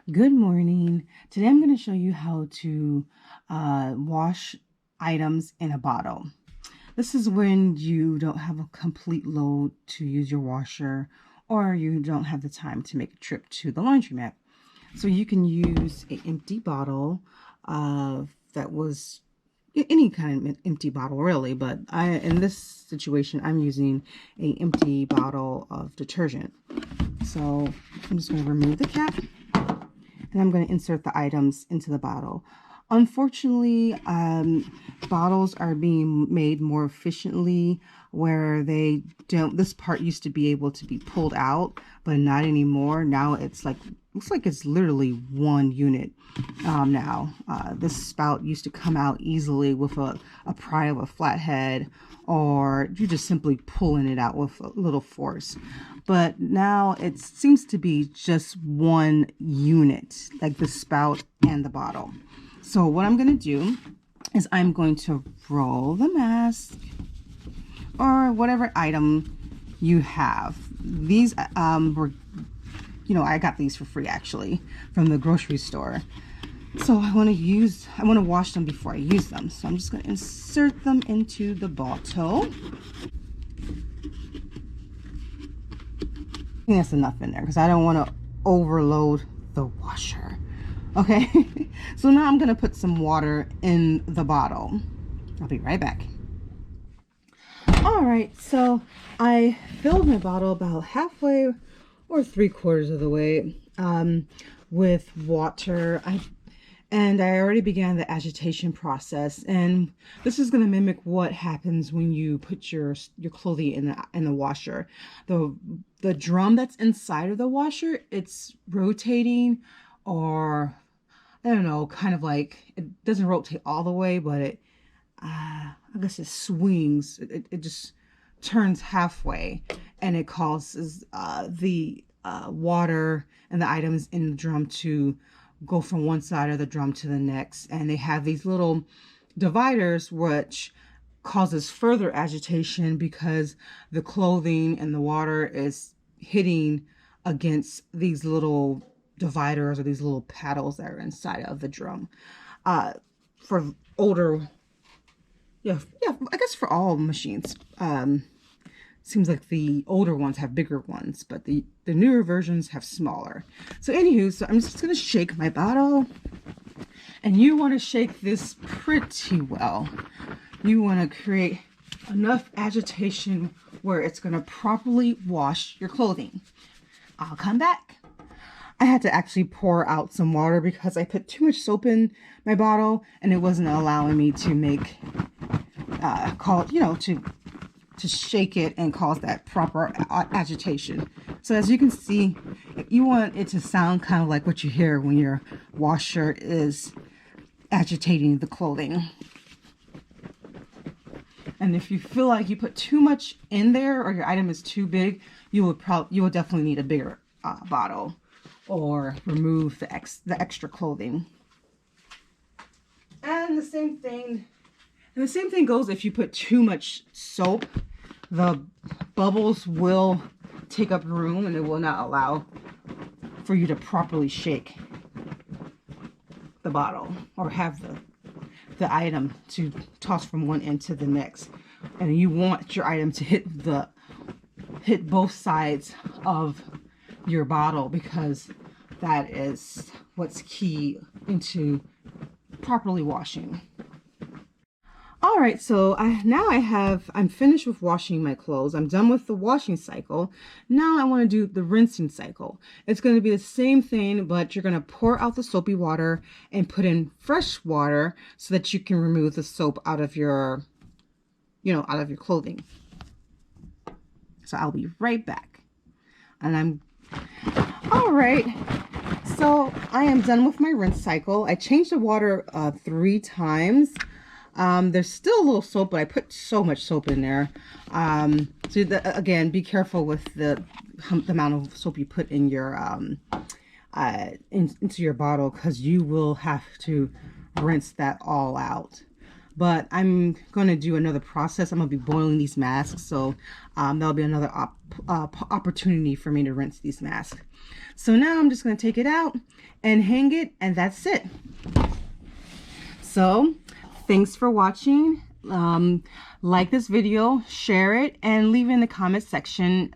Good morning. Today I'm going to show you how to wash items in a bottle. This is when you don't have a complete load to use your washer or you don't have the time to make a trip to the laundromat. So you can use an empty bottle that was any kind of empty bottle really, but in this situation I'm using an empty bottle of detergent. So I'm just going to remove the cap and I'm going to insert the items into the bottle. Unfortunately, bottles are being made more efficiently where they don't, this part used to be able to be pulled out, but not anymore. Now it's like, looks like it's literally one unit now. This spout used to come out easily with a pry of a flathead, or you just simply pulling it out with a little force. But now it seems to be just one unit, like the spout and the bottle. So what I'm going to do is I'm going to roll the mask or whatever item you have. These were, I got these for free actually from the grocery store. So I want to wash them before I use them. So I'm just going to insert them into the bottle. I think that's enough in there because I don't want to overload the washer. Okay, so now I'm going to put some water in the bottle. I'll be right back. All right, so I filled my bottle about halfway or 3/4 of the way with water. And I already began the agitation process, and this is going to mimic what happens when you put your clothing in the washer. The drum that's inside of the washer, it's rotating, or I don't know, kind of like it doesn't rotate all the way, but it I guess it swings. It just turns halfway, and it causes the water and the items in the drum to go from one side of the drum to the next. And they have these little dividers which causes further agitation because the clothing and the water is hitting against these little dividers or these little paddles that are inside of the drum. For older, yeah, I guess for all machines, seems like the older ones have bigger ones, but the newer versions have smaller. So anywho, so I'm just going to shake my bottle. And you want to shake this pretty well. You want to create enough agitation where it's going to properly wash your clothing. I'll come back. I had to actually pour out some water because I put too much soap in my bottle and it wasn't allowing me to make, to shake it and cause that proper agitation. So as you can see, you want it to sound kind of like what you hear when your washer is agitating the clothing. And if you feel like you put too much in there or your item is too big, you will definitely need a bigger bottle or remove the extra clothing. And the same thing goes if you put too much soap. The bubbles will take up room and it will not allow for you to properly shake the bottle or have the item to toss from one end to the next. And you want your item to hit both sides of your bottle because that is what's key into properly washing. All right, so I'm finished with washing my clothes. I'm done with the washing cycle. Now I want to do the rinsing cycle. It's going to be the same thing, but you're going to pour out the soapy water and put in fresh water so that you can remove the soap out of your, out of your clothing. So I'll be right back. And all right. So I am done with my rinse cycle. I changed the water 3 times. There's still a little soap, but I put so much soap in there. Again, be careful with the amount of soap you put in your into your bottle, because you will have to rinse that all out. But I'm going to do another process. I'm going to be boiling these masks, so that'll be another opportunity for me to rinse these masks. So now I'm just going to take it out and hang it, and that's it. So thanks for watching. Like this video, share it, and leave in the comment section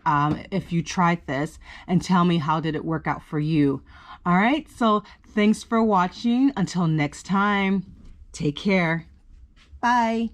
if you tried this, and tell me how did it work out for you. All right, so thanks for watching. Until next time, take care. Bye.